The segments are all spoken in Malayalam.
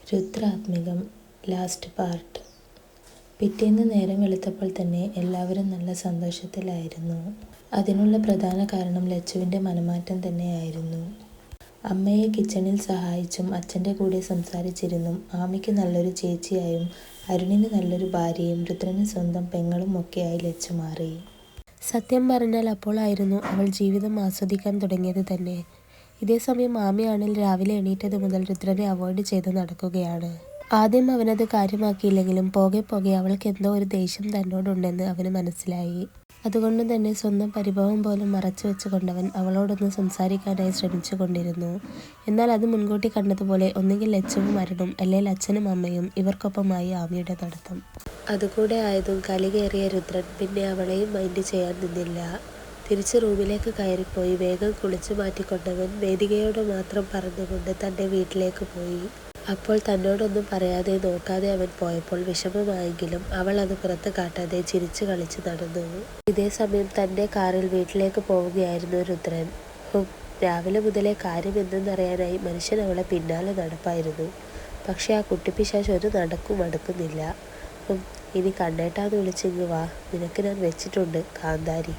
രുദ്രാത്മികം ലാസ്റ്റ് പാർട്ട്. പിറ്റേന്ന് നേരം വെളുത്തപ്പോൾ തന്നെ എല്ലാവരും നല്ല സന്തോഷത്തിലായിരുന്നു. അതിനുള്ള പ്രധാന കാരണം ലച്ചുവിൻ്റെ മനമാറ്റം തന്നെയായിരുന്നു. അമ്മയെ കിച്ചണിൽ സഹായിച്ചും അച്ഛൻ്റെ കൂടെ സംസാരിച്ചിരുന്നും ആമിക്ക് നല്ലൊരു ചേച്ചിയായും അരുണിന് നല്ലൊരു ഭാര്യയും രുദ്രന് സ്വന്തം പെങ്ങളും ഒക്കെയായി ലച്ചു മാറി. സത്യം പറഞ്ഞാൽ അപ്പോഴായിരുന്നു അവൾ ജീവിതം ആസ്വദിക്കാൻ തുടങ്ങിയത് തന്നെ. ഇതേസമയം ആമിയാണെങ്കിൽ രാവിലെ എണീറ്റത് മുതൽ രുദ്രനെ അവോയ്ഡ് ചെയ്ത് നടക്കുകയാണ്. ആദ്യം അവനത് കാര്യമാക്കിയില്ലെങ്കിലും പോകെ പോകെ അവൾക്ക് എന്തോ ഒരു ദേഷ്യം തന്നോടുണ്ടെന്ന് അവന് മനസ്സിലായി. അതുകൊണ്ട് തന്നെ സ്വന്തം പരിഭവം പോലും മറച്ചു വെച്ചുകൊണ്ടവൻ അവളോടൊന്ന് സംസാരിക്കാനായി ശ്രമിച്ചു കൊണ്ടിരുന്നു. എന്നാൽ അത് മുൻകൂട്ടി കണ്ടതുപോലെ ഒന്നുകിൽ ലച്ചുവും അരുണും അല്ലെങ്കിൽ അച്ഛനും അമ്മയും ഇവർക്കൊപ്പമായി ആമിയുടെ നടത്തം. അതുകൂടെ ആയതും കലി കയറിയ രുദ്രൻ പിന്നെ അവളെയും മൈൻഡ് ചെയ്യാൻ നിന്നില്ല. തിരിച്ച് റൂമിലേക്ക് കയറിപ്പോയി വേഗം കുളിച്ചു മാറ്റിക്കൊണ്ടവൻ വേദികയോട് മാത്രം പറഞ്ഞുകൊണ്ട് തൻ്റെ വീട്ടിലേക്ക് പോയി. അപ്പോൾ തന്നോടൊന്നും പറയാതെ നോക്കാതെ അവൻ പോയപ്പോൾ വിഷമമായെങ്കിലും അവൾ അത് പുറത്ത് കാട്ടാതെ ചിരിച്ചു കളിച്ച് നടന്നു. ഇതേസമയം തൻ്റെ കാറിൽ വീട്ടിലേക്ക് പോവുകയായിരുന്നു രുദ്രൻ. രാവിലെ മുതലേ കാര്യം എന്തെന്നറിയാനായി മനുഷ്യൻ അവളെ പിന്നാലെ നടപ്പായിരുന്നു. പക്ഷെ ആ കുട്ടിപ്പിശാച് ഒരു നടക്കും അടുക്കുന്നില്ല. ഇനി കണ്ണേട്ടാന്ന് വിളിച്ചിങ്ങ് വാ, നിനക്ക് ഞാൻ വെച്ചിട്ടുണ്ട് കാന്താരി.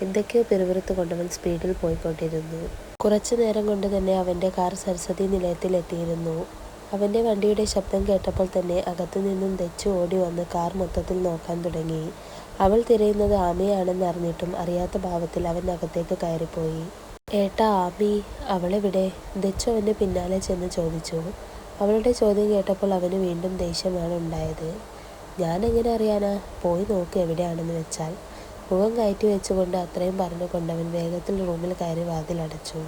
എന്തൊക്കെയോ പിറുപിറുത്ത് കൊണ്ടവൻ സ്പീഡിൽ പോയിക്കൊണ്ടിരുന്നു. കുറച്ചു നേരം കൊണ്ട് തന്നെ അവൻ്റെ കാർ സരസ്വതി നിലയത്തിലെത്തിയിരുന്നു. അവൻ്റെ വണ്ടിയുടെ ശബ്ദം കേട്ടപ്പോൾ തന്നെ അകത്തു നിന്നും തെച്ചു ഓടി വന്ന് കാർ മൊത്തത്തിൽ നോക്കാൻ തുടങ്ങി. അവൾ തിരയുന്നത് ആമിയാണെന്ന് അറിഞ്ഞിട്ടും അറിയാത്ത ഭാവത്തിൽ അവൻ അകത്തേക്ക് കയറിപ്പോയി. ഏട്ടാ ആമി, അവളെവിടെ? ദച്ചു അവൻ്റെ പിന്നാലെ ചെന്ന് ചോദിച്ചു. അവളുടെ ചോദ്യം കേട്ടപ്പോൾ അവന് വീണ്ടും ദേഷ്യമാണ് ഉണ്ടായത്. ഞാൻ എങ്ങനെ അറിയാനാ? പോയി നോക്ക് എവിടെയാണെന്ന് വെച്ചാൽ. മുഖം കയറ്റി വെച്ചുകൊണ്ട് അത്രയും പറഞ്ഞുകൊണ്ടവൻ വേഗത്തിൽ റൂമിൽ കയറി വാതിലടച്ചു.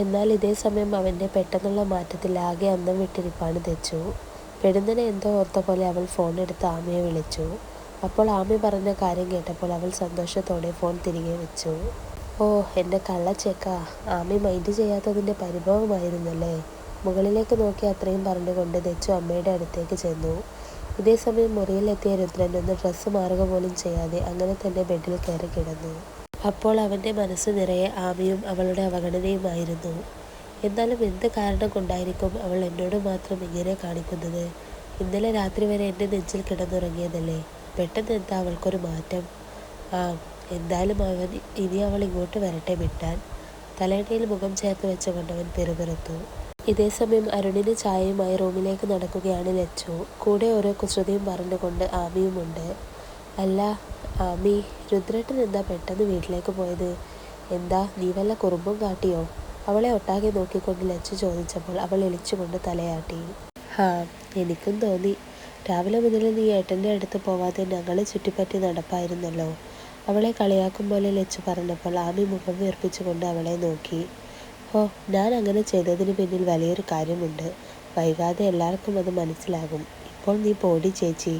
എന്നാൽ ഇതേ സമയം അവൻ്റെ പെട്ടെന്നുള്ള മാറ്റത്തിൽ ആകെ അന്തം വിട്ടിരിപ്പാണ് ദച്ചു. പെടുന്നതിനെ എന്തോ ഓർത്ത പോലെ അവൾ ഫോൺ എടുത്ത് ആമിയെ വിളിച്ചു. അപ്പോൾ ആമി പറഞ്ഞ കാര്യം കേട്ടപ്പോൾ അവൾ സന്തോഷത്തോടെ ഫോൺ തിരികെ വെച്ചു. ഓ എൻ്റെ കള്ളച്ചേക്കാ, ആമി മൈൻഡ് ചെയ്യാത്തതിൻ്റെ പരിഭവമായിരുന്നല്ലേ. മുകളിലേക്ക് നോക്കി അത്രയും പറഞ്ഞുകൊണ്ട് ദച്ചു അമ്മയുടെ അടുത്തേക്ക് ചെന്നു. ഇതേസമയം മുറിയിലെത്തിയ രുദ്രൻ ഒന്ന് ഡ്രസ്സ് മാറുക പോലും ചെയ്യാതെ അങ്ങനെ തന്നെ ബെഡിൽ കയറി കിടന്നു. അപ്പോൾ അവൻ്റെ മനസ്സ് നിറയെ ആമിയും അവളുടെ അവഗണനയുമായിരുന്നു. എന്നാലും എന്ത് കാരണം കൊണ്ടായിരിക്കും അവൾ എന്നോട് മാത്രം ഇങ്ങനെ കാണിക്കുന്നത്? ഇന്നലെ രാത്രി വരെ എൻ്റെ നെഞ്ചിൽ കിടന്നുറങ്ങിയതല്ലേ, പെട്ടെന്ന് എന്താ അവൾക്കൊരു മാറ്റം? എന്തായാലും ഇനി അവൾ ഇങ്ങോട്ട് വരട്ടെ മിണ്ടാൻ. തലയണയിൽ മുഖം ചേർത്ത് വെച്ചുകൊണ്ടവൻ പിറുപിറുത്തു. ഇതേസമയം അരുണിന് ചായയുമായി റൂമിലേക്ക് നടക്കുകയാണ് ലച്ചു. കൂടെ ഓരോ കുസൃതിയും പറഞ്ഞുകൊണ്ട് ആമിയുമുണ്ട്. അല്ല ആമി, രുദ്രേട്ടൻ എന്താ പെട്ടെന്ന് വീട്ടിലേക്ക് പോയത്? എന്താ നീ വല്ല കുറുമ്പും കാട്ടിയോ? അവളെ ഒട്ടാകെ നോക്കിക്കൊണ്ട് ലച്ചു ചോദിച്ചപ്പോൾ അവൾ എളിച്ചുകൊണ്ട് തലയാട്ടി. എനിക്കും തോന്നി. രാവിലെ മുതൽ നീ ഏട്ടൻ്റെ അടുത്ത് പോവാതെ ഞങ്ങളെ ചുറ്റിപ്പറ്റി നടപ്പായിരുന്നല്ലോ. അവളെ കളിയാക്കും പോലെ ലച്ചു പറഞ്ഞപ്പോൾ ആമി മുഖം വീർപ്പിച്ചുകൊണ്ട് അവളെ നോക്കി. ഞാൻ അങ്ങനെ ചെയ്തതിന് പിന്നിൽ വലിയൊരു കാര്യമുണ്ട്. വൈകാതെ എല്ലാവർക്കും അത് മനസ്സിലാകും. ഇപ്പോൾ നീ പോടി ചേച്ചി.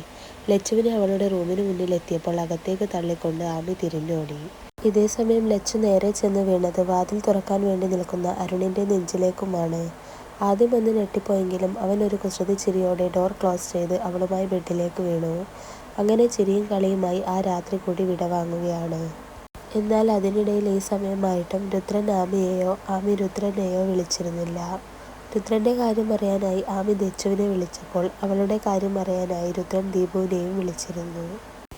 ലച്ചുവിനെ അവളുടെ റൂമിന് മുന്നിൽ എത്തിയപ്പോൾ അകത്തേക്ക് തള്ളിക്കൊണ്ട് ആമി തിരിഞ്ഞോടി. ഇതേസമയം ലച്ചു നേരെ ചെന്ന് വീണത് വാതിൽ തുറക്കാൻ വേണ്ടി നിൽക്കുന്ന അരുണിൻ്റെ നെഞ്ചിലേക്കുമാണ്. ആദ്യം ഒന്ന് ഞെട്ടിപ്പോയെങ്കിലും അവൻ ഒരു കുസൃതി ചിരിയോടെ ഡോർ ക്ലോസ് ചെയ്ത് അവളുമായി ബെഡിലേക്ക് വീണു. അങ്ങനെ ചിരിയും കളിയുമായി ആ രാത്രി കൂടി വിടവാങ്ങുകയാണ്. എന്നാൽ അതിനിടയിൽ ഈ സമയമായിട്ടും രുദ്രൻ ആമിയെയോ ആമി രുദ്രനെയോ വിളിച്ചിരുന്നില്ല. രുദ്രൻ്റെ കാര്യം അറിയാനായി ആമി ദച്ചുവിനെ വിളിച്ചപ്പോൾ അവളുടെ കാര്യം അറിയാനായി രുദ്രൻ ദീപുവിനെയും വിളിച്ചിരുന്നു.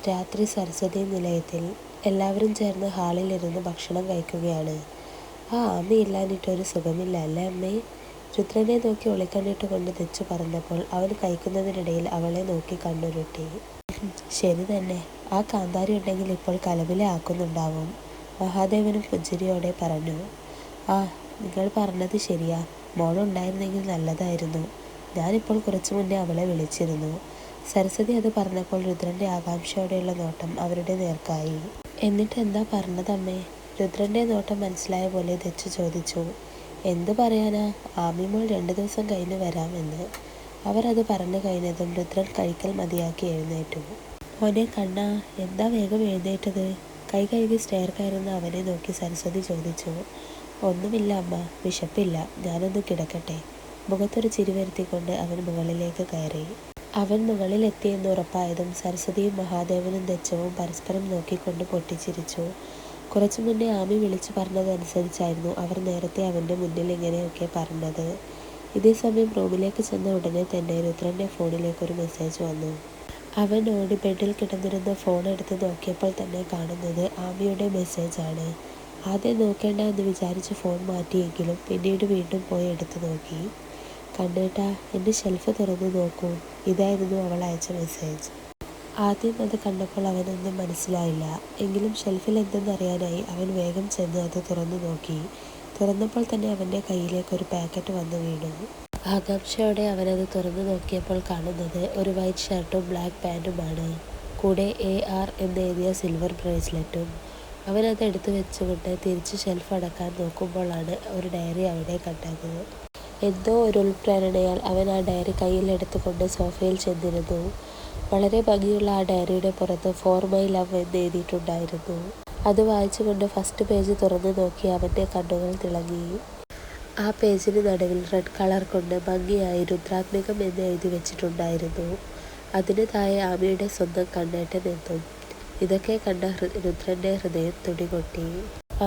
രാത്രി സരസ്വതി നിലയത്തിൽ എല്ലാവരും ചേർന്ന് ഹാളിലിരുന്ന് ഭക്ഷണം കഴിക്കുകയാണ്. ആമി ഇല്ലാഞ്ഞിട്ടൊരു സുഖമില്ല അല്ലേ അമ്മേ? രുദ്രനെ നോക്കി ഒളിക്കണ്ണിട്ട് കൊണ്ട് ദച്ചു പറഞ്ഞപ്പോൾ അവൻ കഴിക്കുന്നതിനിടയിൽ അവളെ നോക്കി കണ്ണുരുട്ടി. ശരി തന്നെ, ആ കാന്താരി ഉണ്ടെങ്കിൽ ഇപ്പോൾ കലബിലെ ആക്കുന്നുണ്ടാവും, മഹാദേവനും പുഞ്ചിരിയോടെ പറഞ്ഞു. നിങ്ങൾ പറഞ്ഞത് ശരിയാ, മോളുണ്ടായിരുന്നെങ്കിൽ നല്ലതായിരുന്നു. ഞാനിപ്പോൾ കുറച്ചു മുന്നേ അവളെ വിളിച്ചിരുന്നു. സരസ്വതി അത് പറഞ്ഞപ്പോൾ രുദ്രൻ്റെ ആകാംക്ഷയോടെയുള്ള നോട്ടം അവരുടെ നേർക്കായി. എന്നിട്ട് എന്താ പറഞ്ഞതമ്മേ? രുദ്രൻ്റെ നോട്ടം മനസ്സിലായ പോലെ ദച്ചു ചോദിച്ചു. എന്ത് പറയാനാ, ആമിമോൾ 2 ദിവസം കഴിഞ്ഞ് വരാമെന്ന്. അവർ അത് പറഞ്ഞു കഴിഞ്ഞതും രുദ്രൻ കഴിക്കൽ മതിയാക്കി എഴുന്നേറ്റു. മോനെ കണ്ണാ, എന്താ വേഗം എഴുന്നേറ്റത്? കൈ കഴുകി സ്റ്റെയർ കയറുന്ന അവനെ നോക്കി സരസ്വതി ചോദിച്ചു. ഒന്നുമില്ല അമ്മ, വിശപ്പില്ല, ഞാനൊന്ന് കിടക്കട്ടെ. മുഖത്തൊരു ചിരി വരുത്തിക്കൊണ്ട് അവൻ മുകളിലേക്ക് കയറി. അവൻ മുകളിലെത്തിയെന്ന് ഉറപ്പായതും സരസ്വതിയും മഹാദേവനും ദച്ചവും പരസ്പരം നോക്കിക്കൊണ്ട് പൊട്ടിച്ചിരിച്ചു. കുറച്ചു മുന്നേ ആമി വിളിച്ചു പറഞ്ഞതനുസരിച്ചായിരുന്നു അവർ നേരത്തെ അവൻ്റെ മുന്നിൽ ഇങ്ങനെയൊക്കെ പറഞ്ഞത്. ഇതേസമയം റൂമിലേക്ക് ചെന്ന ഉടനെ തന്നെ രുദ്രൻ്റെ ഫോണിലേക്ക് ഒരു മെസ്സേജ് വന്നു. അവൻ ഓടി ബെഡിൽ കിടന്നിരുന്ന ഫോൺ എടുത്ത് നോക്കിയപ്പോൾ തന്നെ കാണുന്നത് ആമിയുടെ മെസ്സേജാണ്. ആദ്യം നോക്കേണ്ട എന്ന് വിചാരിച്ച് ഫോൺ മാറ്റിയെങ്കിലും പിന്നീട് വീണ്ടും പോയി എടുത്തു നോക്കി. കണ്ണേട്ടാ, എൻ്റെ ഷെൽഫ് തുറന്നു നോക്കൂ. ഇതായിരുന്നു അവൾ അയച്ച മെസ്സേജ്. ആദ്യം അത് കണ്ടപ്പോൾ അവനൊന്നും മനസ്സിലായില്ല. എങ്കിലും ഷെൽഫിൽ എന്തെന്നറിയാനായി അവൻ വേഗം ചെന്ന് അത് തുറന്നു നോക്കി. തുറന്നപ്പോൾ തന്നെ അവൻ്റെ കയ്യിലേക്ക് ഒരു പാക്കറ്റ് വന്നു വീണു. ആകാംക്ഷയോടെ അവനത് തുറന്നു നോക്കിയപ്പോൾ കാണുന്നത് ഒരു വൈറ്റ് ഷർട്ടും ബ്ലാക്ക് പാൻറ്റുമാണ്. കൂടെ AR എന്നെഴുതിയ സിൽവർ ബ്രേസ്ലെറ്റും. അവനത് എടുത്തു വെച്ചുകൊണ്ട് തിരിച്ച് ഷെൽഫ് അടക്കാൻ നോക്കുമ്പോഴാണ് ഒരു ഡയറി അവിടെ കണ്ടത്. എന്തോ ഒരു ഉൾപ്രേരണയാൽ അവൻ ആ ഡയറി കയ്യിലെടുത്തുകൊണ്ട് സോഫയിൽ ചെന്നിരുന്നു. വളരെ ഭംഗിയുള്ള ആ ഡയറിയുടെ പുറത്ത് ഫോർ മൈ ലവ് എന്ന് എഴുതിയിട്ടുണ്ടായിരുന്നു. അത് വായിച്ചുകൊണ്ട് ഫസ്റ്റ് പേജ് തുറന്നു നോക്കി അവൻ്റെ കണ്ണുകൾ തിളങ്ങി. ആ പേജിന് നടുവിൽ റെഡ് കളർ കൊണ്ട് ഭംഗിയായി രുദ്രാത്മികം എന്ന് എഴുതി വെച്ചിട്ടുണ്ടായിരുന്നു. അതിന് താഴെ ആമിയുടെ സ്വന്തം കണ്ണേട്ടൻ എന്നും. ഇതൊക്കെ കണ്ട രുദ്രൻ്റെ ഹൃദയം തുടികൊട്ടി.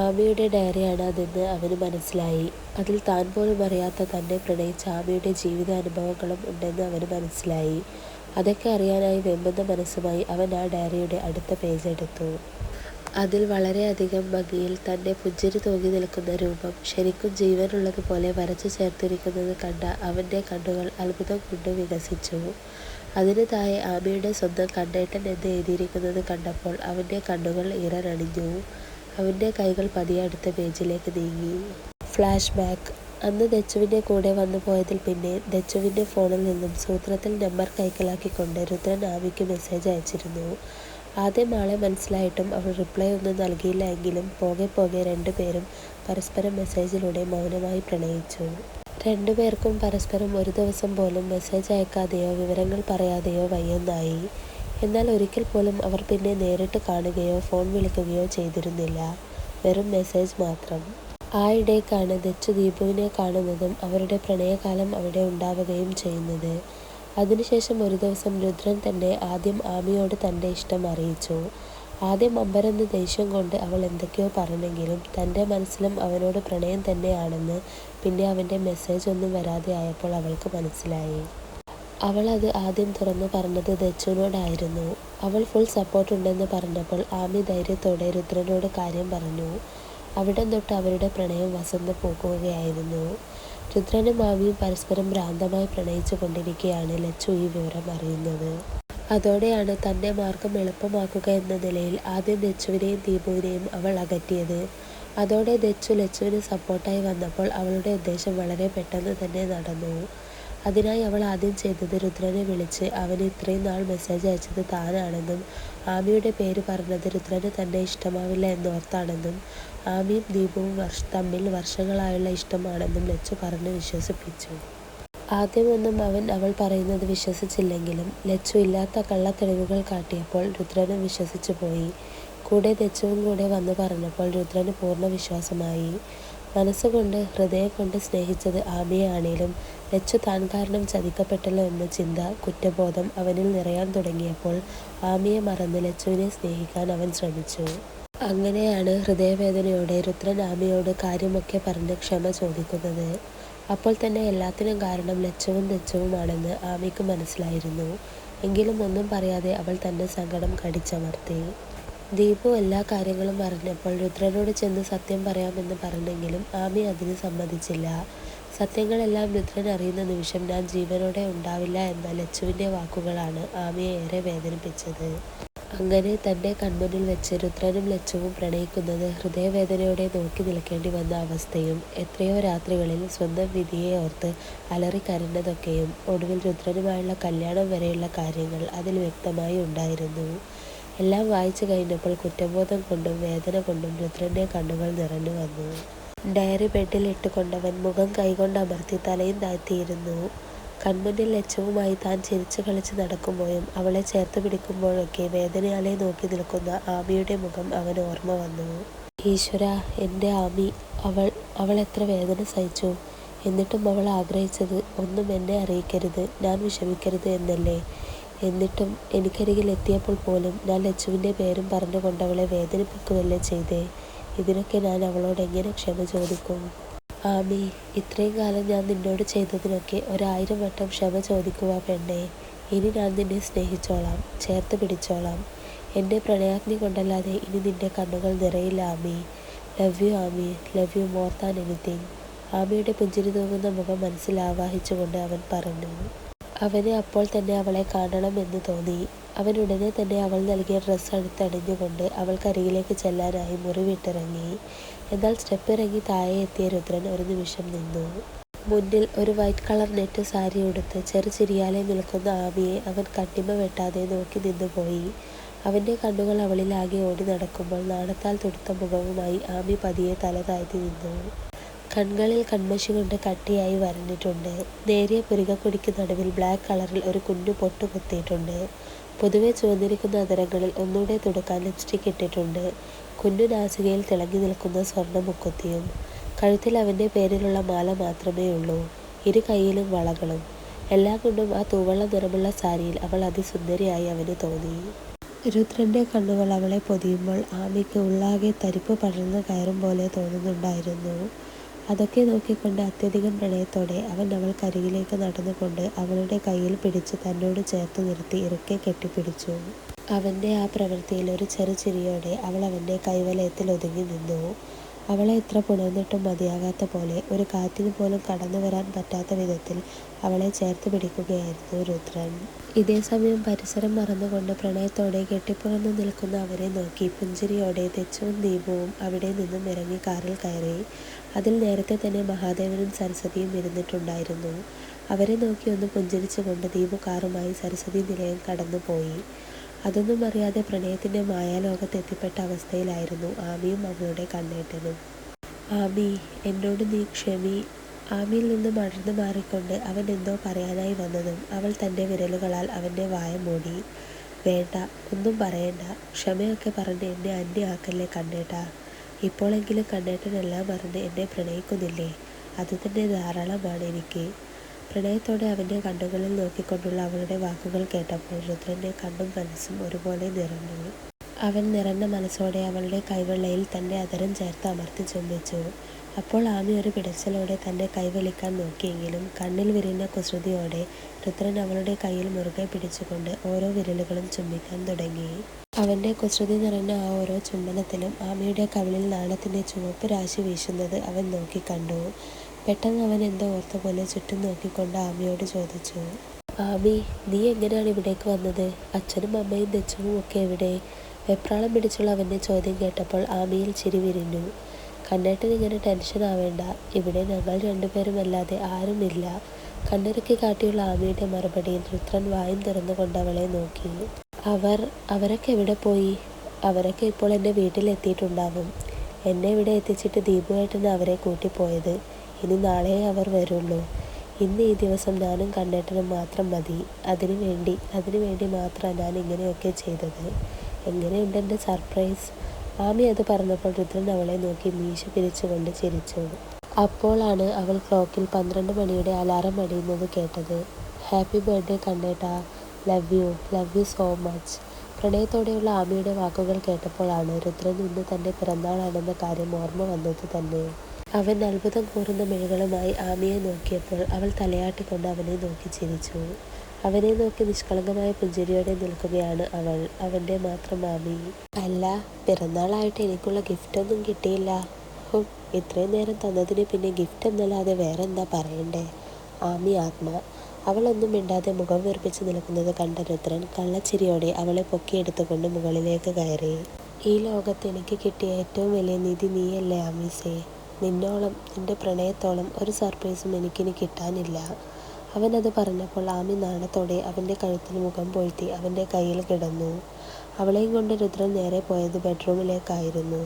ആമിയുടെ ഡയറിയാണ് അതെന്ന് അവന് മനസ്സിലായി. അതിൽ താൻ പോലും അറിയാത്ത തന്നെ പ്രണയിച്ച ആമിയുടെ ജീവിതാനുഭവങ്ങളും ഉണ്ടെന്ന് അവന് മനസ്സിലായി. അതൊക്കെ അറിയാനായി വെമ്പുന്ന മനസ്സുമായി അവൻ ആ ഡയറിയുടെ അടുത്ത പേജ് എടുത്തു. അതിൽ വളരെയധികം ഭംഗിയിൽ തൻ്റെ പുഞ്ചിരി തൂങ്ങി നിൽക്കുന്ന രൂപം ശരിക്കും ജീവനുള്ളതുപോലെ വരച്ചു ചേർത്തിരിക്കുന്നത് കണ്ട അവൻ്റെ കണ്ണുകൾ അത്ഭുതം കൊണ്ട് വികസിച്ചു. അതിന് താഴെ ആമിയുടെ സ്വന്തം കണ്ണേട്ടൻ എന്ന് എഴുതിയിരിക്കുന്നത് കണ്ടപ്പോൾ അവൻ്റെ കണ്ണുകൾ ഈറനണിഞ്ഞു. അവൻ്റെ കൈകൾ പതിയെ അടുത്ത പേജിലേക്ക് നീങ്ങി. Flash back. അന്ന് ദച്ചുവിൻ്റെ കൂടെ വന്നു പോയതിൽ പിന്നെ ദച്ചുവിൻ്റെ ഫോണിൽ നിന്നും സൂത്രത്തിൽ നമ്പർ കൈക്കലാക്കിക്കൊണ്ട് രുദ്രൻ ആമിക്ക് മെസ്സേജ് അയച്ചിരുന്നു. ആദ്യം ആളെ മനസ്സിലായിട്ടും അവൾ റിപ്ലൈ ഒന്നും നൽകിയില്ല. എങ്കിലും പോകെ പോകെ രണ്ടുപേരും പരസ്പരം മെസ്സേജിലൂടെ മൗനമായി പ്രണയിച്ചു. രണ്ടുപേർക്കും പരസ്പരം ഒരു ദിവസം പോലും മെസ്സേജ് അയക്കാതെയോ വിവരങ്ങൾ പറയാതെയോ വയ്യൊന്നായി. എന്നാൽ ഒരിക്കൽ പോലും അവർ പിന്നെ നേരിട്ട് കാണുകയോ ഫോൺ വിളിക്കുകയോ ചെയ്തിരുന്നില്ല. വെറും മെസ്സേജ് മാത്രം. ആ ഇടയ്ക്കാണ് ദച്ചു ദീപുവിനെ കാണുന്നതും അവരുടെ പ്രണയകാലം അവിടെ ഉണ്ടാവുകയും ചെയ്യുന്നത്. അതിനുശേഷം ഒരു ദിവസം രുദ്രൻ തന്നെ ആദ്യം ആമിയോട് തൻ്റെ ഇഷ്ടം അറിയിച്ചു. ആദ്യം അമ്പരന്ന് ദേഷ്യം കൊണ്ട് അവൾ എന്തൊക്കെയോ പറഞ്ഞെങ്കിലും തൻ്റെ മനസ്സിലും അവനോട് പ്രണയം തന്നെയാണെന്ന് പിന്നെ അവൻ്റെ മെസ്സേജ് ഒന്നും വരാതെ ആയപ്പോൾ അവൾക്ക് മനസ്സിലായി. അവൾ അത് ആദ്യം തുറന്നു പറഞ്ഞത് ദച്ചുവിനോടായിരുന്നു. അവൾ ഫുൾ സപ്പോർട്ട് ഉണ്ടെന്ന് പറഞ്ഞപ്പോൾ ആമി ധൈര്യത്തോടെ രുദ്രനോട് കാര്യം പറഞ്ഞു. അവിടം തൊട്ട് അവരുടെ പ്രണയം വസന്തം പൂക്കുകയായിരുന്നു. രുദ്രനും ആമിയും പരസ്പരം ഭ്രാന്തമായി പ്രണയിച്ചു കൊണ്ടിരിക്കെയാണ് ലച്ചു ഈ വിവരം അറിയുന്നത്. അതോടെയാണ് തൻ്റെ മാർഗം എളുപ്പമാക്കുക എന്ന നിലയിൽ ആദ്യം ദച്ചുവിനെയും ദീപുവിനെയും അവൾ അകറ്റിയത്. അതോടെ ദച്ചു ലച്ചുവിന് സപ്പോർട്ടായി വന്നപ്പോൾ അവളുടെ ഉദ്ദേശം വളരെ പെട്ടെന്ന് തന്നെ നടന്നു. അതിനായി അവൾ ആദ്യം ചെയ്തത് രുദ്രനെ വിളിച്ച് അവന് ഇത്രയും നാൾ മെസ്സേജ് അയച്ചത് താനാണെന്നും ആമിയുടെ പേര് പറഞ്ഞത് രുദ്രന് തന്നെ ഇഷ്ടമാവില്ല എന്നോർത്താണെന്നും ആമിയും ദീപുവും തമ്മിൽ വർഷങ്ങളായുള്ള ഇഷ്ടമാണെന്നും ലച്ചു പറഞ്ഞ് വിശ്വസിപ്പിച്ചു. ആദ്യമൊന്നും അവൾ പറയുന്നത് വിശ്വസിച്ചില്ലെങ്കിലും ലച്ചു ഇല്ലാത്ത കള്ളത്തെളിവുകൾ കാട്ടിയപ്പോൾ രുദ്രനും വിശ്വസിച്ചു പോയി. കൂടെ ദച്ചുവും കൂടെ വന്ന് പറഞ്ഞപ്പോൾ രുദ്രന് പൂർണ്ണ വിശ്വാസമായി. മനസ്സുകൊണ്ട് ഹൃദയം കൊണ്ട് സ്നേഹിച്ചത് ആമിയെയാണേലും ലച്ചു താൻ കാരണം ചതിക്കപ്പെട്ടല്ലോ എന്ന ചിന്ത, കുറ്റബോധം അവനിൽ നിറയാൻ തുടങ്ങിയപ്പോൾ ആമിയെ മറന്ന് ലച്ചുവിനെ സ്നേഹിക്കാൻ അവൻ ശ്രമിച്ചു. അങ്ങനെയാണ് ഹൃദയവേദനയോടെ രുദ്രൻ ആമിയോട് കാര്യമൊക്കെ പറഞ്ഞ് ക്ഷമ ചോദിക്കുന്നത്. അപ്പോൾ തന്നെ എല്ലാത്തിനും കാരണം ലച്ചുവും ദച്ചുവുമാണെന്ന് ആമിക്ക് മനസ്സിലായിരുന്നു. എങ്കിലും ഒന്നും പറയാതെ അവൾ തൻ്റെ സങ്കടം കടിച്ചമർത്തി. ദീപു എല്ലാ കാര്യങ്ങളും അറിഞ്ഞപ്പോൾ രുദ്രനോട് ചെന്ന് സത്യം പറയാമെന്ന് പറഞ്ഞെങ്കിലും ആമി അതിന് സമ്മതിച്ചില്ല. സത്യങ്ങളെല്ലാം രുദ്രൻ അറിയുന്ന നിമിഷം ഞാൻ ജീവനോടെ ഉണ്ടാവില്ല എന്ന ലച്ചുവിൻ്റെ വാക്കുകളാണ് ആമിയെ ഏറെ വേദനിപ്പിച്ചത്. അങ്ങനെ തൻ്റെ കൺമുന്നിൽ വെച്ച് രുദ്രനും ലച്ചുവും പ്രണയിക്കുന്നത് ഹൃദയവേദനയോടെ നോക്കി നിൽക്കേണ്ടി വന്ന അവസ്ഥയും എത്രയോ രാത്രികളിൽ സ്വന്തം വിധിയെ ഓർത്ത് അലറിക്കരഞ്ഞതൊക്കെയും ഒടുവിൽ രുദ്രനുമായുള്ള കല്യാണം വരെയുള്ള കാര്യങ്ങൾ അതിൽ വ്യക്തമായി ഉണ്ടായിരുന്നു. എല്ലാം വായിച്ചു കഴിഞ്ഞപ്പോൾ കുറ്റബോധം കൊണ്ടും വേദന കൊണ്ടും രുദ്രൻ്റെ കണ്ണുകൾ നിറഞ്ഞു വന്നു. ഡയറി ബെഡിൽ ഇട്ടുകൊണ്ടവൻ മുഖം കൈകൊണ്ട് അമർത്തി തലയും താഴ്ത്തിയിരുന്നു. കൺമുന്നിൽ ലച്ചുവുമായി താൻ ചിരിച്ചു കളിച്ച് നടക്കുമ്പോഴും അവളെ ചേർത്ത് പിടിക്കുമ്പോഴൊക്കെ വേദനയാലെ നോക്കി നിൽക്കുന്ന ആമിയുടെ മുഖം അവന് ഓർമ്മ വന്നു. ഈശ്വരാ, എൻ്റെ ആമി, അവൾ എത്ര വേദന സഹിച്ചു. എന്നിട്ടും അവൾ ആഗ്രഹിച്ചത് ഒന്നും എന്നെ അറിയിക്കരുത്, ഞാൻ വിഷമിക്കരുത് എന്നല്ലേ. എന്നിട്ടും എനിക്കരികിൽ എത്തിയപ്പോൾ പോലും ഞാൻ ലച്ചുവിൻ്റെ പേരും പറഞ്ഞുകൊണ്ട് അവളെ വേദനിപ്പിക്കുകയല്ലേ ചെയ്തേ. ഇതിനൊക്കെ ഞാൻ അവളോട് എങ്ങനെ ക്ഷമ ചോദിക്കും? ആമി, ഇത്രയും കാലം ഞാൻ നിന്നോട് ചെയ്തതിനൊക്കെ 1000 വട്ടം ക്ഷമ ചോദിക്കുക പെണ്ണേ. ഇനി ഞാൻ നിന്നെ സ്നേഹിച്ചോളാം, ചേർത്ത് പിടിച്ചോളാം. എൻ്റെ പ്രണയാഗ്നി കൊണ്ടല്ലാതെ ഇനി നിന്റെ കണ്ണുകൾ നിറയില്ല Aami. Love you Aami, love you more than anything. ആമിയുടെ പുഞ്ചിരി തൂങ്ങുന്ന മുഖം മനസ്സിൽ ആവാഹിച്ചുകൊണ്ട് അവൻ പറഞ്ഞു. അവന് അപ്പോൾ തന്നെ അവളെ കാണണമെന്ന് തോന്നി. അവൻ ഉടനെ തന്നെ അവൾ നൽകിയ ഡ്രസ്സ് അടുത്തണിഞ്ഞുകൊണ്ട് അവൾക്കരികിലേക്ക് ചെല്ലാനായി മുറി വിട്ടിറങ്ങി. എന്നാൽ സ്റ്റെപ്പ് ഇറങ്ങി താഴെ എത്തിയ രുദ്രൻ ഒരു നിമിഷം നിന്നു. മുന്നിൽ ഒരു വൈറ്റ് കളർ നെറ്റ് സാരി ഉടുത്ത് ചെറുചിരിയാലെ നിൽക്കുന്ന ആമിയെ അവൻ കണ്ണിമ വെട്ടാതെ നോക്കി നിന്നുപോയി. അവൻ്റെ കണ്ണുകൾ അവളിലാകെ ഓടി നടക്കുമ്പോൾ നാണത്താൽ തുടുത്ത മുഖവുമായി ആമി പതിയെ തല താഴ്ത്തി നിന്നു. കൺകളിൽ കൺമഷി കൊണ്ട് കട്ടിയായി വരഞ്ഞിട്ടുണ്ട്. നേരിയ പുരികക്കൊടിക്ക് നടുവിൽ ബ്ലാക്ക് കളറിൽ ഒരു കുഞ്ഞു പൊട്ട് കുത്തിയിട്ടുണ്ട്. പൊതുവെ ചുവന്നിരിക്കുന്ന അതരങ്ങളിൽ ഒന്നുകൂടെ തുടുക്കാൻ ലിപ്സ്റ്റിക് ഇട്ടിട്ടുണ്ട്. കുഞ്ഞു നാസികയിൽ തിളങ്ങി നിൽക്കുന്ന സ്വർണ്ണ മുക്കുത്തിയും. കഴുത്തിൽ അവൻ്റെ പേരിലുള്ള മാല മാത്രമേ ഉള്ളൂ. ഇരു കൈയിലും വളകളും. എല്ലാം കൊണ്ടും ആ തൂവള്ള നിറമുള്ള സാരിയിൽ അവൾ അതിസുന്ദരിയായി അവന് തോന്നി. രുദ്രൻ്റെ കണ്ണുകൾ അവളെ പൊതിയുമ്പോൾ ആമിക്ക് ഉള്ളാകെ തരിപ്പ് പടർന്നു കയറും പോലെ തോന്നുന്നുണ്ടായിരുന്നു. അതൊക്കെ നോക്കിക്കൊണ്ട് അത്യധികം പ്രണയത്തോടെ അവൻ അവൾക്കരികിലേക്ക് നടന്നുകൊണ്ട് അവളുടെ കയ്യിൽ പിടിച്ച് തന്നോട് ചേർത്ത് നിർത്തി ഇറുക്കെ കെട്ടിപ്പിടിച്ചു. അവൻ്റെ ആ പ്രവൃത്തിയിൽ ഒരു ചെറുചിരിയോടെ അവൾ അവൻ്റെ കൈവലയത്തിൽ ഒതുങ്ങി നിന്നു. അവളെ എത്ര പുണർന്നിട്ടും മതിയാകാത്ത പോലെ ഒരു കാറ്റിന് പോലും കടന്നു വരാൻ പറ്റാത്ത വിധത്തിൽ അവളെ ചേർത്ത് പിടിക്കുകയായിരുന്നു രുദ്രൻ. ഇതേസമയം പരിസരം മറന്നുകൊണ്ട് പ്രണയത്തോടെ കെട്ടിപ്പുറന്നു നിൽക്കുന്ന അവരെ നോക്കി പുഞ്ചിരിയോടെ തെച്ചുവും ദീപവും അവിടെ നിന്നും ഇറങ്ങി കാറിൽ കയറി. അതിൽ നേരത്തെ തന്നെ മഹാദേവനും സരസ്വതിയും ഇരുന്നിട്ടുണ്ടായിരുന്നു. അവരെ നോക്കി ഒന്ന് പുഞ്ചിരിച്ചുകൊണ്ട് ദീപു കാറുമായി സരസ്വതി നിലയം കടന്നുപോയി. അതൊന്നും അറിയാതെ പ്രണയത്തിൻ്റെ മായാലോകത്തെത്തിപ്പെട്ട അവസ്ഥയിലായിരുന്നു ആമിയും അവളുടെ കണ്ണേട്ടനും. ആമി, എന്നോട് നീ ക്ഷമി. ആമിയിൽ നിന്നും അടർന്നു മാറിക്കൊണ്ട് അവൻ എന്തോ പറയാനായി വന്നതും അവൾ തൻ്റെ വിരലുകളാൽ അവൻ്റെ വായ മൂടി. വേണ്ട, ഒന്നും പറയണ്ട. ക്ഷമയൊക്കെ പറഞ്ഞ് എന്നെ അന്യയാക്കല്ലേ കണ്ണേട്ടാ. ഇപ്പോഴെങ്കിലും കണ്ണേട്ടനെല്ലാം മറന്ന് എന്നെ പ്രണയിക്കുന്നില്ലേ? അതുതന്നെ ധാരാളമാണ് എനിക്ക്. പ്രണയത്തോടെ അവൻ്റെ കണ്ണുകളിൽ നോക്കിക്കൊണ്ടുള്ള അവളുടെ വാക്കുകൾ കേട്ടപ്പോൾ രുദ്രൻ്റെ കണ്ണും മനസ്സും ഒരുപോലെ നിറഞ്ഞു. അവൻ നിറഞ്ഞ മനസ്സോടെ അവളുടെ കൈവെള്ളയിൽ തൻ്റെ അതരം ചേർത്ത് അമർത്തി ചുംബിച്ചു. അപ്പോൾ ആമി ഒരു പിടച്ചിലോടെ തൻ്റെ കൈവലിക്കാൻ നോക്കിയെങ്കിലും കണ്ണിൽ വിരിഞ്ഞ കുസൃതിയോടെ രുദ്രൻ അവളുടെ കയ്യിൽ മുറുകെ പിടിച്ചുകൊണ്ട് ഓരോ വിരലുകളും ചുംബിക്കാൻ തുടങ്ങി. അവൻ്റെ കുസൃതി നിറഞ്ഞ ആ ഓരോ ചുംബനത്തിലും ആമിയുടെ കവിളിൽ നാണത്തിൻ്റെ ചുവപ്പ് രാശി വീശുന്നത് അവൻ നോക്കിക്കണ്ടു. പെട്ടെന്ന് അവൻ എന്തോ ഓർത്ത പോലെ ചുറ്റും നോക്കിക്കൊണ്ട് ആമിയോട് ചോദിച്ചു. ആമി, നീ എങ്ങനെയാണ് ഇവിടേക്ക് വന്നത്? അച്ഛനും അമ്മയും തെച്ചുവും ഒക്കെ എവിടെ? വെപ്രാളം പിടിച്ചുള്ള അവൻ്റെ ചോദ്യം കേട്ടപ്പോൾ ആമിയിൽ ചിരി വിരിഞ്ഞു. കണ്ണേട്ടൻ ഇങ്ങനെ ടെൻഷൻ ആവേണ്ട. ഇവിടെ ഞങ്ങൾ രണ്ടുപേരും അല്ലാതെ ആരുമില്ല. കണ്ണിറുക്കി കാട്ടിയുള്ള ആമിയുടെ മറുപടിയിൽ രുദ്രൻ വായും തുറന്നുകൊണ്ട് അവളെ നോക്കി. അവരൊക്കെ എവിടെ പോയി? അവരൊക്കെ ഇപ്പോൾ എൻ്റെ വീട്ടിലെത്തിയിട്ടുണ്ടാവും. എന്നെ ഇവിടെ എത്തിച്ചിട്ട് ദീപുവേട്ടന് അവരെ കൂട്ടിപ്പോയത്. ഇനി നാളെ അവർ വരുള്ളൂ. ഇന്ന് ഈ ദിവസം ഞാനും കണ്ണേട്ടനും മാത്രം മതി. അതിനുവേണ്ടി മാത്രമാണ് ഞാൻ ഇങ്ങനെയൊക്കെ ചെയ്തത്. എങ്ങനെയുണ്ട് എൻ്റെ സർപ്രൈസ്? ആമി അത് പറഞ്ഞപ്പോൾ രുദ്രൻ അവളെ നോക്കി മീശ പിരിച്ചുകൊണ്ട് ചിരിച്ചു. അപ്പോഴാണ് അവൾ ക്ലോക്കിൽ 12 മണിയുടെ അലാറം അടിയുന്നത് കേട്ടത്. ഹാപ്പി ബർത്ത്ഡേ കണ്ണേട്ടാ. Love you so much. പ്രണയത്തോടെയുള്ള ആമിയുടെ വാക്കുകൾ കേട്ടപ്പോഴാണ് രുദ്രൻ ഇന്ന് തൻ്റെ പിറന്നാളാണെന്ന കാര്യം ഓർമ്മ വന്നത് തന്നെ. അവൻ അത്ഭുതം കൂറുന്ന മിഴികളുമായി ആമിയെ നോക്കിയപ്പോൾ അവൾ തലയാട്ടിക്കൊണ്ട് അവനെ നോക്കി ചിരിച്ചു. അവനെ നോക്കി നിഷ്കളങ്കമായ പുഞ്ചിരിയോടെ നിൽക്കുകയാണ് അവൾ, അവൻ്റെ മാത്രം ആമി. അല്ല, പിറന്നാളായിട്ട് എനിക്കുള്ള ഗിഫ്റ്റൊന്നും കിട്ടിയില്ല. ഇത്രയും നേരം തന്നതിന് പിന്നെ ഗിഫ്റ്റ് എന്നല്ലാതെ വേറെന്താ പറയണ്ടേ? ആമി ആത്മ. അവളൊന്നും മിണ്ടാതെ മുഖം വീർപ്പിച്ച് നിൽക്കുന്നത് കണ്ട രുദ്രൻ കള്ളച്ചിരിയോടെ അവളെ പൊക്കിയെടുത്തുകൊണ്ട് മുകളിലേക്ക് കയറി. ഈ ലോകത്ത് എനിക്ക് കിട്ടിയ ഏറ്റവും വലിയ നിധി നീയല്ലേ ആമീസേ. നിന്നോളം, നിന്റെ പ്രണയത്തോളം ഒരു സർപ്രൈസും എനിക്കിനി കിട്ടാനില്ല. അവനത് പറഞ്ഞപ്പോൾ ആമി നാണത്തോടെ അവൻ്റെ കഴുത്തിൽ മുഖം പൊഴ്ത്തി അവൻ്റെ കയ്യിൽ കിടന്നു. അവളെയും കൊണ്ട് രുദ്രൻ നേരെ പോയത് ബെഡ്റൂമിലേക്കായിരുന്നു.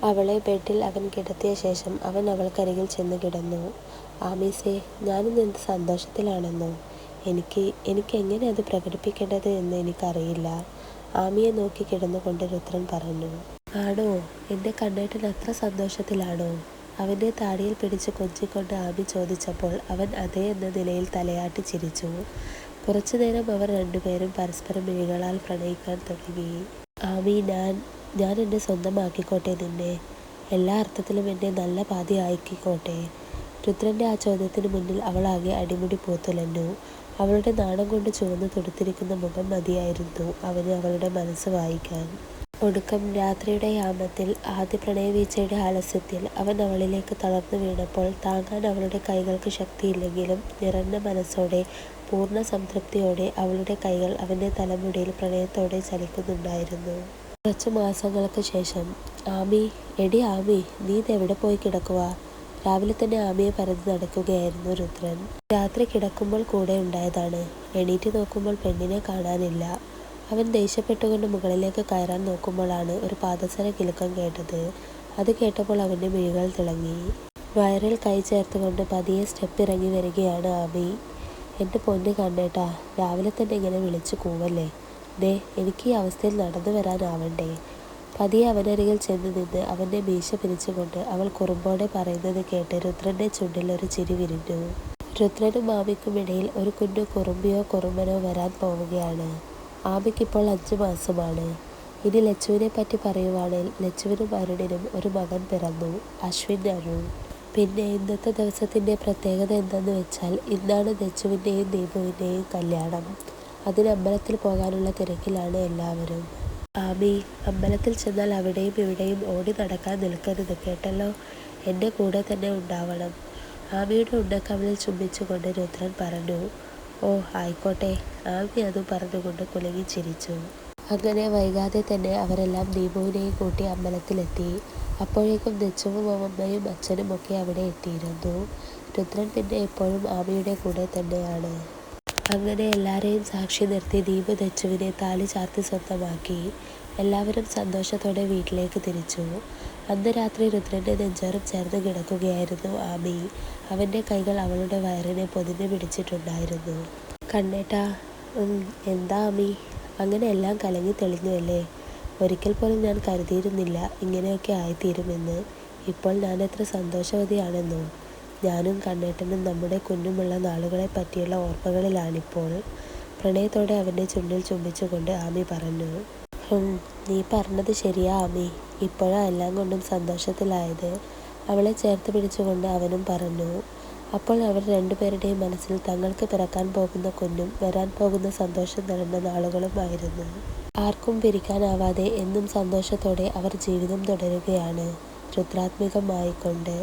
അവളെ ബെഡിൽ അവൻ കിടത്തിയ ശേഷം അവൻ അവൾക്കരികിൽ ചെന്ന് കിടന്നു. ആമീസേ, ഞാനിന്ന് എന്ത് സന്തോഷത്തിലാണെന്നോ. എനിക്ക് എങ്ങനെ അത് പ്രകടിപ്പിക്കേണ്ടത് എന്ന് എനിക്കറിയില്ല. ആമിയെ നോക്കി കിടന്നുകൊണ്ട് രുദ്രൻ പറഞ്ഞു. ആണോ? എൻ്റെ കണ്ണേട്ടൻ അത്ര സന്തോഷത്തിലാണോ? അവൻ്റെ താടിയിൽ പിടിച്ച് കൊഞ്ചിക്കൊണ്ട് ആമി ചോദിച്ചപ്പോൾ അവൻ അതേ എന്ന നിലയിൽ തലയാട്ടി ചിരിച്ചു. കുറച്ചുനേരം അവർ രണ്ടുപേരും പരസ്പരം മിഴികളാൽ പ്രണയിക്കാൻ തുടങ്ങി. ആമി, ഞാൻ എന്നെ സ്വന്തമാക്കിക്കോട്ടെ നിന്നെ. എല്ലാ അർത്ഥത്തിലും എന്നെ നല്ല പാതി ആക്കിക്കോട്ടെ. രുദ്രൻ്റെ ആ ചോദ്യത്തിന് മുന്നിൽ അവളാകെ അടിമുടി പൂത്തുലഞ്ഞു. അവളുടെ നാണം കൊണ്ട് ചുവന്ന് തുടുത്തിരിക്കുന്ന മുഖം മതിയായിരുന്നു അവന് അവളുടെ മനസ്സ് വായിക്കാൻ. ഒടുക്കം രാത്രിയുടെ യാമത്തിൽ ആദ്യ പ്രണയവീഴ്ചയുടെ ആലസ്യത്തിൽ അവൻ അവളിലേക്ക് തളർന്നു വീണപ്പോൾ താങ്ങാൻ അവളുടെ കൈകൾക്ക് ശക്തിയില്ലെങ്കിലും നിറഞ്ഞ മനസ്സോടെ പൂർണ്ണ സംതൃപ്തിയോടെ അവളുടെ കൈകൾ അവൻ്റെ തലമുടിയിൽ പ്രണയത്തോടെ ചലിക്കുന്നുണ്ടായിരുന്നു. കുറച്ചു മാസങ്ങൾക്ക് ശേഷം ആമി, എടി ആമി, നീ ഇതെവിടെ പോയി കിടക്കുക? രാവിലെ തന്നെ ആമിയെ പരതി നടക്കുകയായിരുന്നു രുദ്രൻ. രാത്രി കിടക്കുമ്പോൾ കൂടെ ഉണ്ടായതാണ്. എണീറ്റ് നോക്കുമ്പോൾ പെണ്ണിനെ കാണാനില്ല. അവൻ ദേഷ്യപ്പെട്ടുകൊണ്ട് മുകളിലേക്ക് കയറാൻ നോക്കുമ്പോഴാണ് ഒരു പാദസര കിലുക്കം കേട്ടത്. അത് കേട്ടപ്പോൾ അവൻ്റെ മിഴികൾ തിളങ്ങി. വയറിൽ കൈ ചേർത്തുകൊണ്ട് പതിയെ സ്റ്റെപ്പ് ഇറങ്ങി വരികയാണ് ആമി. എൻ്റെ പൊന്ന് കണ്ണേട്ടാ, രാവിലെ തന്നെ ഇങ്ങനെ വിളിച്ചു കൂവല്ലേ? ദേ, എനിക്ക് ഈ അവസ്ഥയിൽ നടന്നു വരാനാവണ്ടേ? പതിയെ അവനരികിൽ ചെന്ന് നിന്ന് അവൻ്റെ മീശ പിരിച്ചുകൊണ്ട് അവൾ കുറുമ്പോടെ പറയുന്നത് കേട്ട് രുദ്രൻ്റെ ചുണ്ടിൽ ഒരു ചിരി വിരിഞ്ഞു. രുദ്രനും ആമിക്കും ഇടയിൽ ഒരു കുഞ്ഞു കുറുമ്പിയോ കുറുമ്പനോ വരാൻ പോവുകയാണ്. ആമിക്കിപ്പോൾ 5 മാസമാണ്. ഇനി ലച്ചുവിനെ പറ്റി പറയുവാണെങ്കിൽ ലച്ചുവിനും അരുണിനും ഒരു മകൻ പിറന്നു, അശ്വിൻ അരുൺ. പിന്നെ ഇന്നത്തെ ദിവസത്തിൻ്റെ പ്രത്യേകത എന്തെന്ന് വെച്ചാൽ ഇന്നാണ് ലച്ചുവിൻ്റെയും ദീപുവിൻ്റെയും കല്യാണം. അതിന് അമ്പലത്തിൽ പോകാനുള്ള തിരക്കിലാണ് എല്ലാവരും. ആമി, അമ്പലത്തിൽ ചെന്നാൽ അവിടെയും ഇവിടെയും ഓടി നടക്കാൻ നിൽക്കരുത് കേട്ടല്ലോ. എൻ്റെ കൂടെ തന്നെ ഉണ്ടാവണം. ആമിയുടെ ഉണ്ടക്കവിളിൽ ചുംബിച്ചുകൊണ്ട് രുദ്രൻ പറഞ്ഞു. ഓ ആയിക്കോട്ടെ. ആമി അതും പറഞ്ഞുകൊണ്ട് കുലുങ്ങി ചിരിച്ചു. അങ്ങനെ വൈകാതെ തന്നെ അവരെല്ലാം ദീപുവിനെയും കൂട്ടി അമ്പലത്തിലെത്തി. അപ്പോഴേക്കും ലച്ചുവും അമ്മയും അച്ഛനും ഒക്കെ അവിടെ എത്തിയിരുന്നു. രുദ്രൻ പിന്നെ എപ്പോഴും ആമിയുടെ കൂടെ തന്നെയാണ്. അങ്ങനെ എല്ലാവരെയും സാക്ഷി നിർത്തി ദീപു ലച്ചുവിനെ താലി ചാർത്തി സ്വന്തമാക്കി. എല്ലാവരും സന്തോഷത്തോടെ വീട്ടിലേക്ക് തിരിച്ചു. അന്ന് രാത്രി രുദ്രൻ്റെ നെഞ്ചോരം ചേർന്ന് കിടക്കുകയായിരുന്നു ആമി. അവൻ്റെ കൈകൾ അവളുടെ വയറിനെ പൊതിഞ്ഞു പിടിച്ചിട്ടുണ്ടായിരുന്നു. കണ്ണേട്ടാ, എന്താ ആമി? അങ്ങനെ എല്ലാം കലങ്ങി തെളിഞ്ഞു അല്ലേ? ഒരിക്കൽ പോലും ഞാൻ കരുതിയിരുന്നില്ല ഇങ്ങനെയൊക്കെ ആയിത്തീരുമെന്ന്. ഇപ്പോൾ ഞാൻ എത്ര സന്തോഷവതിയാണെന്നോ. ഞാനും കണ്ണേട്ടനും നമ്മുടെ കുഞ്ഞുമുള്ള നാളുകളെ പറ്റിയുള്ള ഓർമ്മകളിലാണിപ്പോൾ. പ്രണയത്തോടെ അവൻ്റെ ചുണ്ടിൽ ചുംബിച്ചുകൊണ്ട് ആമി പറഞ്ഞു. നീ പറഞ്ഞത് ശരിയാ ആമി. ഇപ്പോഴാ എല്ലാം കൊണ്ടും സന്തോഷത്തിലായത്. അവളെ ചേർത്ത് പിടിച്ചുകൊണ്ട് അവനും പറഞ്ഞു. അപ്പോൾ അവർ രണ്ടുപേരുടെയും മനസ്സിൽ തങ്ങൾക്ക് പിറക്കാൻ പോകുന്ന കുഞ്ഞും വരാൻ പോകുന്ന സന്തോഷം നിറഞ്ഞ നാളുകളുമായിരുന്നു. ആർക്കും പിരിക്കാനാവാതെ എന്നും സന്തോഷത്തോടെ അവർ ജീവിതം തുടരുകയാണ്, രുദ്രാത്മികമായിക്കൊണ്ട്.